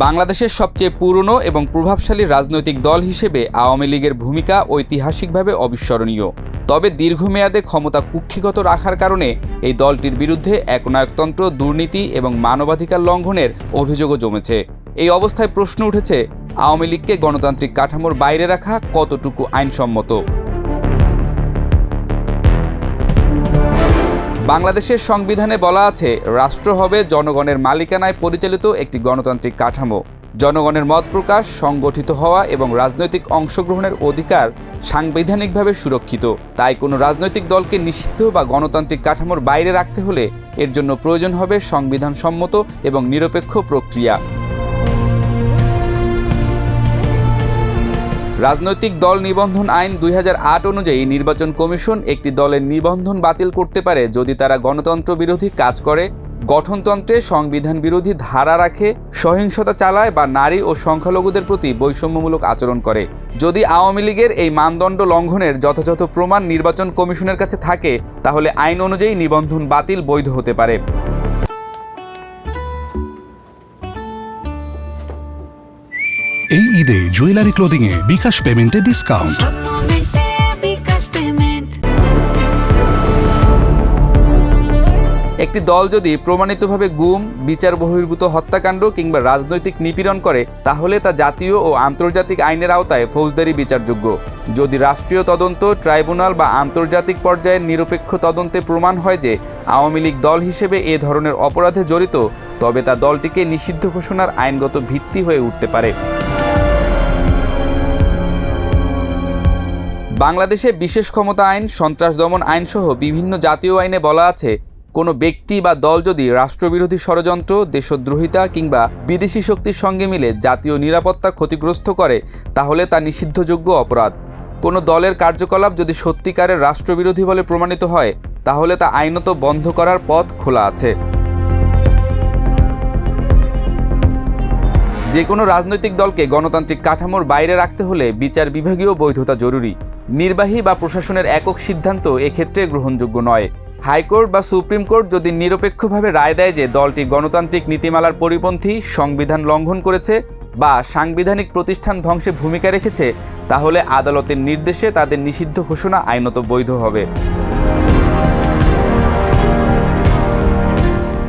বাংলাদেশের সবচেয়ে পুরনো এবং প্রভাবশালী রাজনৈতিক দল হিসেবে আওয়ামী লীগের ভূমিকা ঐতিহাসিকভাবে অবিস্মরণীয়। তবে দীর্ঘমেয়াদে ক্ষমতা কুক্ষিগত রাখার কারণে এই দলটির বিরুদ্ধে একনায়কতন্ত্র, দুর্নীতি এবং মানবাধিকার লঙ্ঘনের অভিযোগও জমেছে। এই অবস্থায় প্রশ্ন উঠেছে, আওয়ামী লীগকে গণতান্ত্রিক কাঠামোর বাইরে রাখা কতটুকু আইনসম্মত? বাংলাদেশের সংবিধানে বলা আছে, রাষ্ট্র হবে জনগণের মালিকানায় পরিচালিত একটি গণতান্ত্রিক কাঠামো। জনগণের মত প্রকাশ, সংগঠিত হওয়া এবং রাজনৈতিক অংশগ্রহণের অধিকার সাংবিধানিকভাবে সুরক্ষিত। তাই কোনো রাজনৈতিক দলকে নিষিদ্ধ বা গণতান্ত্রিক কাঠামোর বাইরে রাখতে হলে এর জন্য প্রয়োজন হবে সংবিধানসম্মত এবং নিরপেক্ষ প্রক্রিয়া। রাজনৈতিক দল নিবন্ধন আইন ২০০৮ অনুযায়ী নির্বাচন কমিশন একটি দলের নিবন্ধন বাতিল করতে পারে যদি তারা গণতন্ত্র বিরোধী কাজ করে, গঠনতন্ত্রে সংবিধান বিরোধী ধারা রাখে, সহিংসতা চালায় বা নারী ও সংখ্যালঘুদের প্রতি বৈষম্যমূলক আচরণ করে। যদি আওয়ামী লীগের এই মানদণ্ড লঙ্ঘনের যথাযথ প্রমাণ নির্বাচন কমিশনের কাছে থাকে, তাহলে আইন অনুযায়ী নিবন্ধন বাতিল বৈধ হতে পারে। এই ঈদে জুয়েলারি ক্লোদিংয়ে বিকাশ পেমেন্টে ডিসকাউন্ট। একটি দল যদি প্রমাণিতভাবে গুম, বিচার বহির্ভূত হত্যাকাণ্ড কিংবা রাজনৈতিক নিপীড়ন করে, তাহলে তা জাতীয় ও আন্তর্জাতিক আইনের আওতায় ফৌজদারি বিচারযোগ্য। যদি রাষ্ট্রীয় তদন্ত, ট্রাইব্যুনাল বা আন্তর্জাতিক পর্যায়ের নিরপেক্ষ তদন্তে প্রমাণ হয় যে আওয়ামী লীগ দল হিসেবে এ ধরনের অপরাধে জড়িত, তবে তা দলটিকে নিষিদ্ধ ঘোষণার আইনগত ভিত্তি হয়ে উঠতে পারে। বাংলাদেশে বিশেষ ক্ষমতা আইন, সন্ত্রাস দমন আইনসহ বিভিন্ন জাতীয় আইনে বলা আছে, কোনো ব্যক্তি বা দল যদি রাষ্ট্রবিরোধী ষড়যন্ত্র, দেশদ্রোহিতা কিংবা বিদেশি শক্তির সঙ্গে মিলে জাতীয় নিরাপত্তা ক্ষতিগ্রস্ত করে, তাহলে তা নিষিদ্ধযোগ্য অপরাধ। কোনো দলের কার্যকলাপ যদি সত্যিকারের রাষ্ট্রবিরোধী বলে প্রমাণিত হয়, তাহলে তা আইনত বন্ধ করার পথ খোলা আছে। যে কোনো রাজনৈতিক দলকে গণতান্ত্রিক কাঠামোর বাইরে রাখতে হলে বিচার বিভাগীয় বৈধতা জরুরি। নির্বাহী বা প্রশাসনের একক সিদ্ধান্ত এক্ষেত্রে গ্রহণযোগ্য নয়। হাইকোর্ট বা সুপ্রিম কোর্ট যদি নিরপেক্ষভাবে রায় দেয় যে দলটি গণতান্ত্রিক নীতিমালার পরিপন্থী, সংবিধান লঙ্ঘন করেছে বা সাংবিধানিক প্রতিষ্ঠান ধ্বংসে ভূমিকা রেখেছে, তাহলে আদালতের নির্দেশে তাদের নিষিদ্ধ ঘোষণা আইনত বৈধ হবে।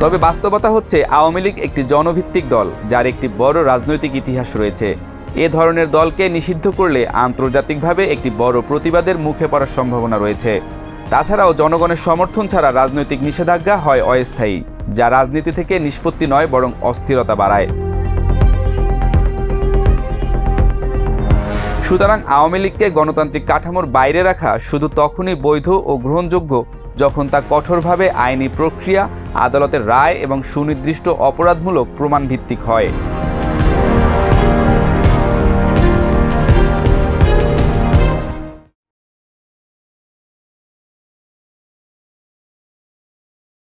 তবে বাস্তবতা হচ্ছে, আওয়ামী লীগ একটি জনভিত্তিক দল, যার একটি বড় রাজনৈতিক ইতিহাস রয়েছে। এ ধরনের দলকে নিষিদ্ধ করলে আন্তর্জাতিকভাবে একটি বড় প্রতিবাদের মুখে পড়ার সম্ভাবনা রয়েছে। তাছাড়াও জনগণের সমর্থন ছাড়া রাজনৈতিক নিষেধাজ্ঞা হয় অস্থায়ী, যা রাজনীতি থেকে নিষ্পত্তি নয়, বরং অস্থিরতা বাড়ায়। সুতরাং আওয়ামী লীগকে গণতান্ত্রিক কাঠামোর বাইরে রাখা শুধু তখনই বৈধ ও গ্রহণযোগ্য যখন তা কঠোরভাবে আইনি প্রক্রিয়া, আদালতের রায় এবং সুনির্দিষ্ট অপরাধমূলক প্রমাণ ভিত্তিক হয়।